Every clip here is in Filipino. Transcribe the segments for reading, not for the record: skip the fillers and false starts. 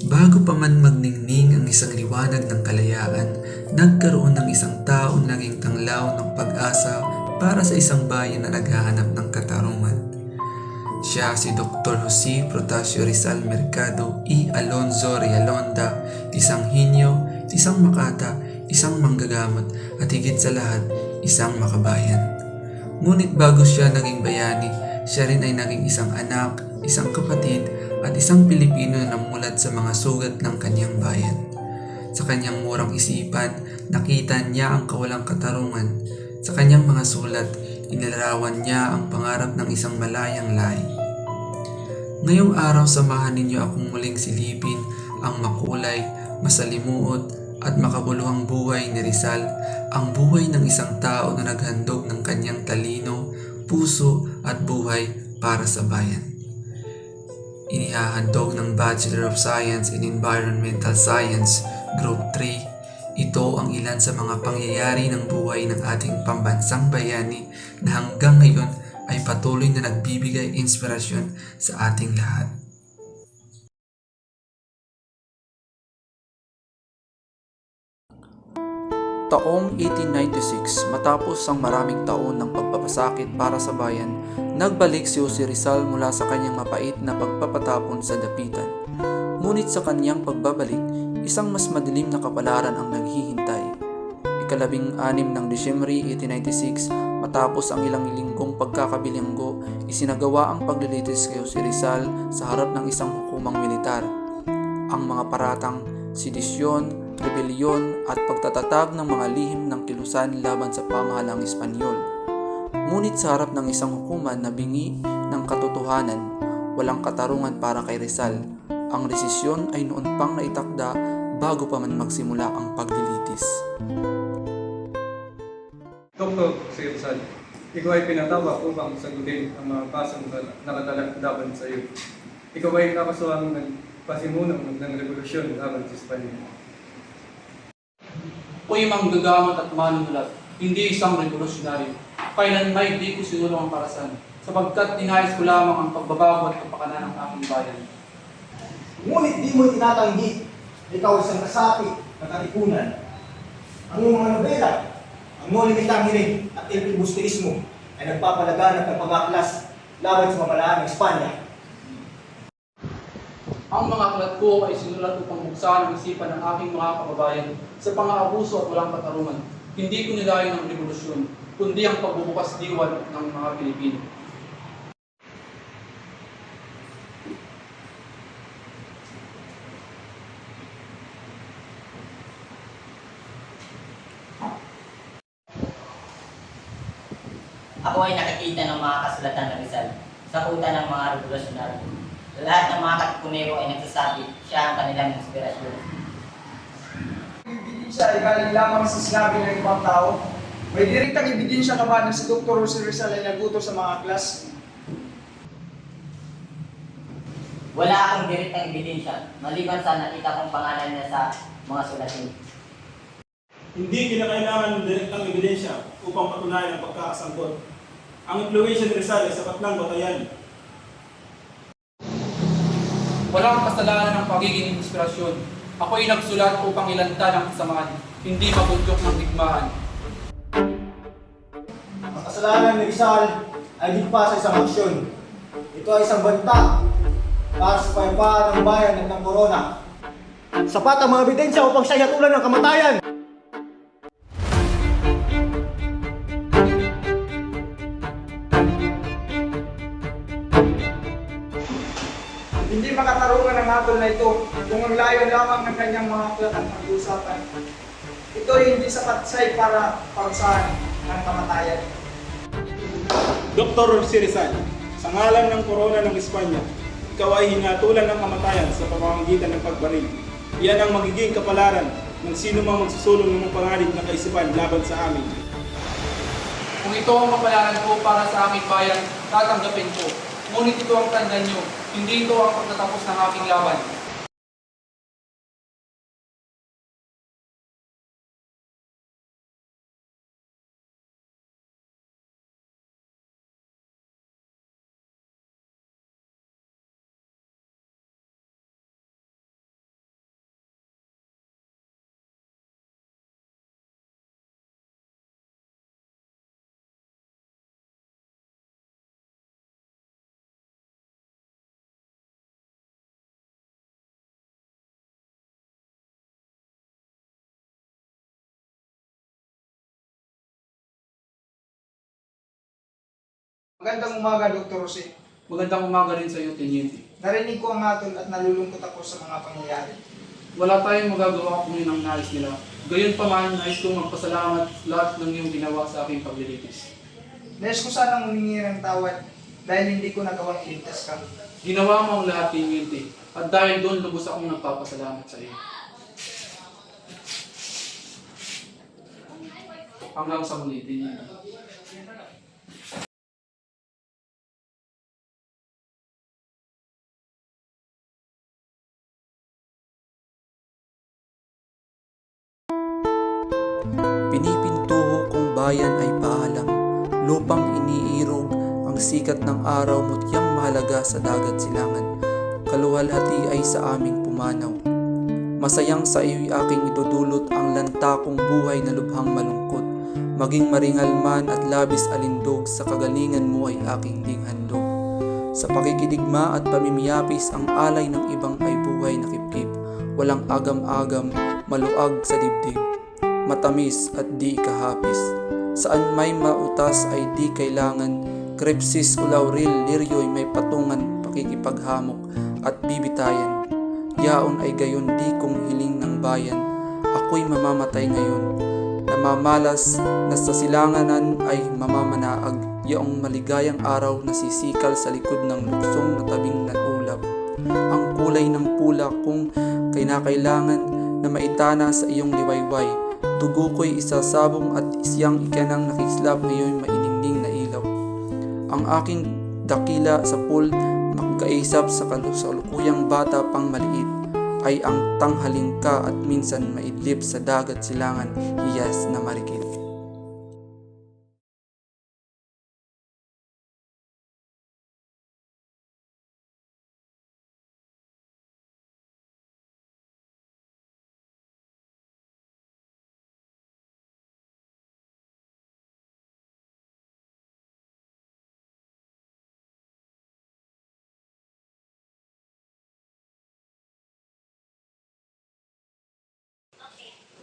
Bago pa man magningning ang isang liwanag ng kalayaan, nagkaroon ng isang taong naging tanglaw ng pag-asa para sa isang bayan na naghahanap ng katarungan. Siya si Dr. Jose Protasio Rizal Mercado y Alonzo Rialonda, isang hinyo, isang makata, isang manggagamot at higit sa lahat, isang makabayan. Ngunit bago siya naging bayani, siya rin ay naging isang anak, isang kapatid at isang Pilipino na namulat sa mga sugat ng kanyang bayan. Sa kanyang murang isipan, nakita niya ang kawalang katarungan. Sa kanyang mga sulat, inilarawan niya ang pangarap ng isang malayang lahi. Ngayong araw, samahan ninyo akong muling silipin ang makulay, masalimuot at makabuluhang buhay ni Rizal, ang buhay ng isang tao na naghandog ng kanyang talino, puso at buhay para sa bayan. Inihahandog ng Bachelor of Science in Environmental Science, Group 3. Ito ang ilan sa mga pangyayari ng buhay ng ating pambansang bayani na hanggang ngayon ay patuloy na nagbibigay inspirasyon sa ating lahat. Taong 1896, matapos ang maraming taon ng pagpapasakit para sa bayan, nagbalik si Jose Rizal mula sa kanyang mapait na pagpapatapon sa dapitan. Ngunit sa kanyang pagbabalik, isang mas madilim na kapalaran ang naghihintay. Ikalabing-anim ng Disyembre 1896, matapos ang ilang linggong pagkakabilanggo, isinagawa ang paglilitis kay Jose Rizal sa harap ng isang hukumang militar. Ang mga paratang, sedisyon, rebelyon at pagtatatag ng mga lihim ng kilusan laban sa pamahalang Espanyol. Ngunit sa harap ng isang hukuman na bingi ng katotohanan, walang katarungan para kay Rizal. Ang desisyon ay noon pang naitakda bago pa man magsimula ang paglilitis. Dr. Sir Rizal, ikaw ay pinatawag upang sagutin ang mga kasong nakatalag laban sa iyo. Ikaw ay nakasuhang pasimunang ng revolusyon laban sa Espanya. Ako'y manggagamot at manunulat, hindi isang revolusyonaryo. Kailan may di ko sinulong ang karasan, sapagkat ninais ko lamang ang pagbabago at kapakanan ng aking bayan. Ngunit di mo tinatanggi, ikaw isang kasapi ng katipunan. Ang iyong mga nobela, ang Nolimitang Hiling at El Filibusterismo ay nagpapalaganap ng pag-aklas laban sa pamahalaan ng Espanya. Ang mga aklat ko ay sinulat upang buksan ang isipan ng aking mga kababayan sa pang-aabuso at walang katarungan. Hindi ko nilayan ang revolusyon, kundi ang pagbubukas diwan ng mga Pilipino. Ako ay nakikita ng mga kasulatan ng Rizal sa kuta ng mga revolusyonaryo. Lahat ng mga katipunero ay nagsasabi siya ang kanilang inspirasyon. Ebidensya ay galing lamang sa sinabi ng ibang tao. May direktang ebidensya ka ba na si Dr. Jose Rizal ay nagutos sa mga aklas? Wala akong direktang ebidensya, maliban sa nakita kong pangalan niya sa mga sulatin. Hindi kinakailangan ng direktang ebidensya upang patunayan ang pagkakasangkot. Ang impluwensya ni Rizal ay sapat lang batayan. Walang kasalanan ng pagiging inspirasyon. Ako'y nagsulat upang ilanta ng kasamaan, hindi mabudyok ng digmaan. Ang kasalanan ni Rizal ay di pa sa isang aksyon. Ito ay isang banta para sa payapaan ng bayan at ng korona. Sapat ang mga ebidensya upang siya hatulan ng kamatayan. Hindi makatarungan ang hatol na ito kung ang layo lamang ng kanyang mga aklat ang pag-uusapan. Ito ay hindi sapat say para parusahan ng kamatayan. Dr. Jose Rizal, sa ngalan ng korona ng Espanya, ikaw ay hinatulan ng kamatayan sa pamamagitan ng pagbaril. Iyan ang magiging kapalaran ng sino mang magsusulong ng panganib na kaisipan laban sa amin. Kung ito ang kapalaran ko para sa aming bayan, tatanggapin ko. Ngunit ito ang tanda nyo, hindi ito ang pagtatapos ng aking laban. Magandang umaga, Dr. Jose. Magandang umaga rin sa iyo, Teniente. Narinig ko ang hatol at nalulungkot ako sa mga pangyayari. Wala tayong magagawa kung yun ang nais nila. Gayon pa man, nais kong magpasalamat lahat ng iyong ginawa sa aking paglilitis. Nais ko sanang humingi ng tawad dahil hindi ko nagawang iligtas ka. Ginawa mo ang lahat, Teniente. At dahil doon, lubos akong nagpapasalamat sa iyo. Hanggang sa muli, Teniente. Pinipintuho kong bayan ay paalam, lupang iniirog ang sikat ng araw, mutyang mahalaga sa dagat silangan, kaluhalhati ay sa aming pumanaw. Masayang sa iyo'y aking idudulot ang lantakong buhay na lubhang malungkot, maging maringal man at labis alindog, sa kagalingan mo ay aking dinghandog. Sa pakikidigma at pamimiyapis, ang alay ng ibang ay buhay na kipkip, walang agam-agam, maluag sa dibdib, matamis at di kahapis. Saan may mautas ay di kailangan, krepsis o laurel, liryo'y may patungan, pakikipaghamok at bibitayan. Yaon ay gayon di kong hiling ng bayan, ako'y mamamatay ngayon. Namamalas na sa silanganan ay mamamanaag, yaong maligayang araw na sisikal sa likod ng luksong na tabing ng ulap. Ang kulay ng pula kung kinakailangan na maitana sa iyong liwayway, dugo ko'y isasabong at isiyang ikanang nakislap ngayon mainingning na ilaw. Ang aking dakila sa pool, magkaisap sa kasalukuyang bata pang maliit, ay ang tanghaling ka at minsan maidlip sa dagat silangan, hiyas na marikit.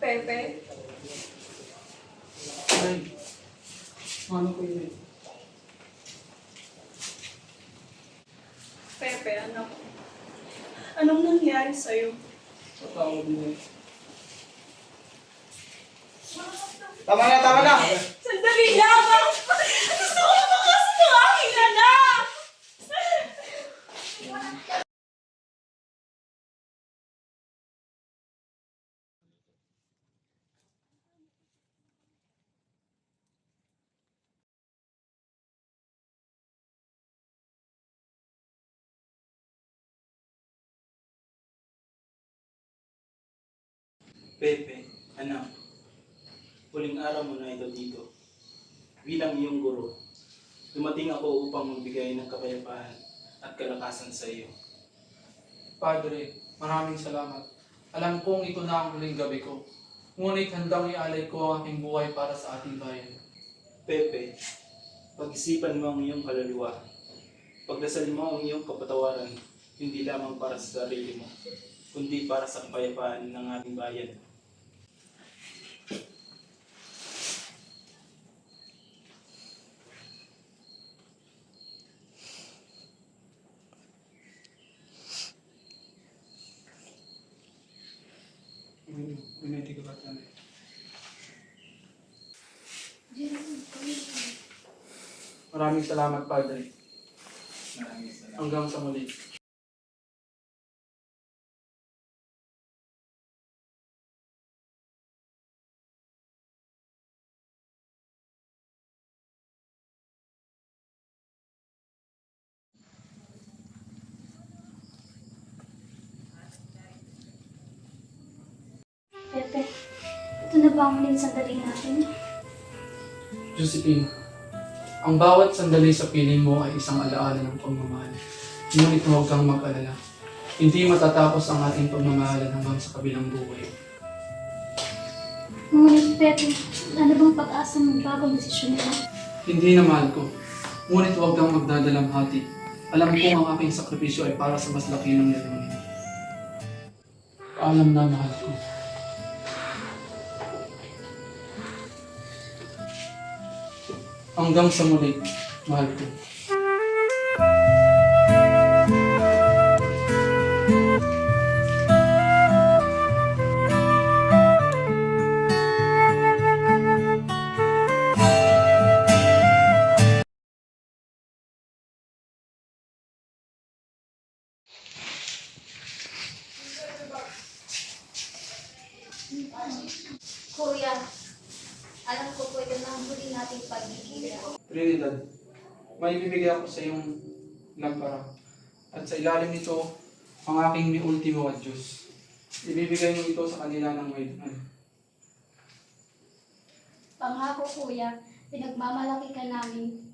Pepe, Ay, ano ko yun? Pepe, anak. Anong nangyari sa'yo? Patawad mo. Tama na, tama na! Sandali lamang! Gusto ko makasin ng aking anak! Pepe, anak, huling araw mo na ito dito. Bilang iyong guro, dumating ako upang magbigay ng kapayapaan at kalakasan sa iyo. Padre, maraming salamat. Alam kong ito na ang huling gabi ko. Ngunit handang ialay ko ang aking buhay para sa ating bayan. Pepe, pag-isipan mo ang iyong kaluluwa. Pagdasal mo ang iyong kapatawaran, hindi lamang para sa sarili mo, kundi para sa kapayapaan ng ating bayan. Biniti ko ba ito? Maraming salamat, Padre. Maraming salamat. Hanggang sa muli. Pepe, ito na ba ang huling sandali natin? Josephine, ang bawat sandali sa piling mo ay isang alaala ng pagmamahal. Ngunit huwag kang mag-alala. Hindi matatapos ang ating pagmamahalan hanggang sa kabilang buhay. Ngunit Pepe, ano bang pag-asa ng bagong desisyon mo? Hindi na mahal ko. Ngunit huwag kang magdadalamhati. Alam ko ang aking sakripisyo ay para sa mas laki ng layunin. Paalam na, mahal ko. Hanggang sa muli, mahal ko. Kuya, alam ko po ito na ang huli nating pagkikita. Trinidad, may bibigay ako sa iyong lampara. At sa ilalim nito, ang aking mi ultimo adyos. Ibibigay mo ito sa kanila ng may dunal. Pangako kuya, pinagmamalaki ka namin.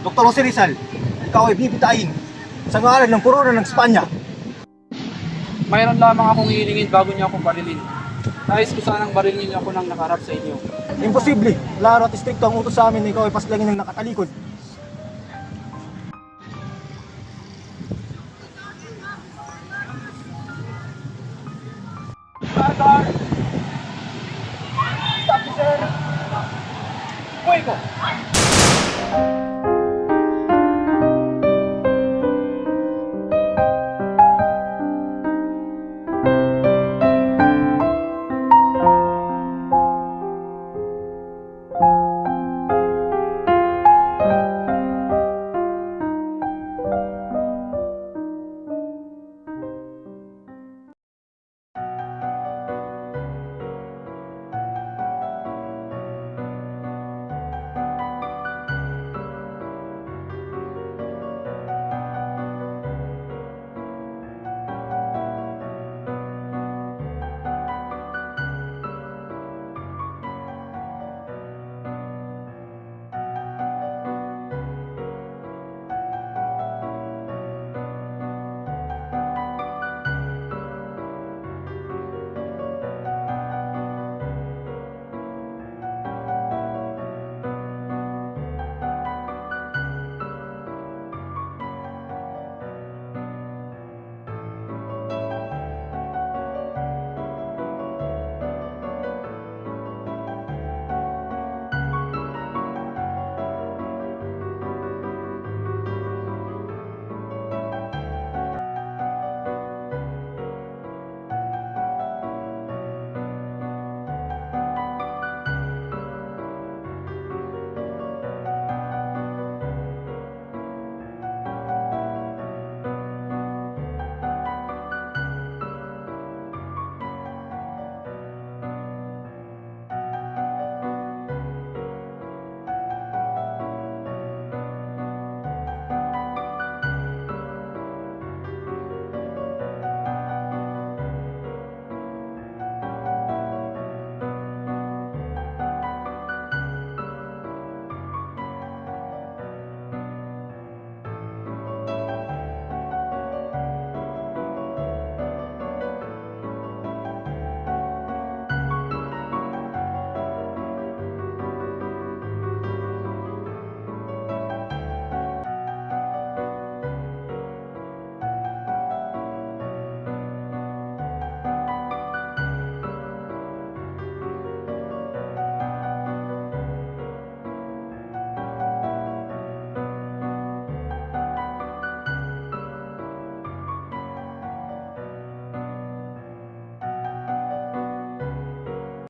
Dr. Jose Rizal, ikaw ay bibitayin sa ngalan ng korona ng Espanya. Mayroon lamang akong hihiningin bago niyo ako barilin. Nais ko sanang barilin niyo ako nang nakaharap sa inyo. Imposible. Klaro at istrikto ang utos sa amin na ikaw ay paslangin ng nakatalikod. Fuego!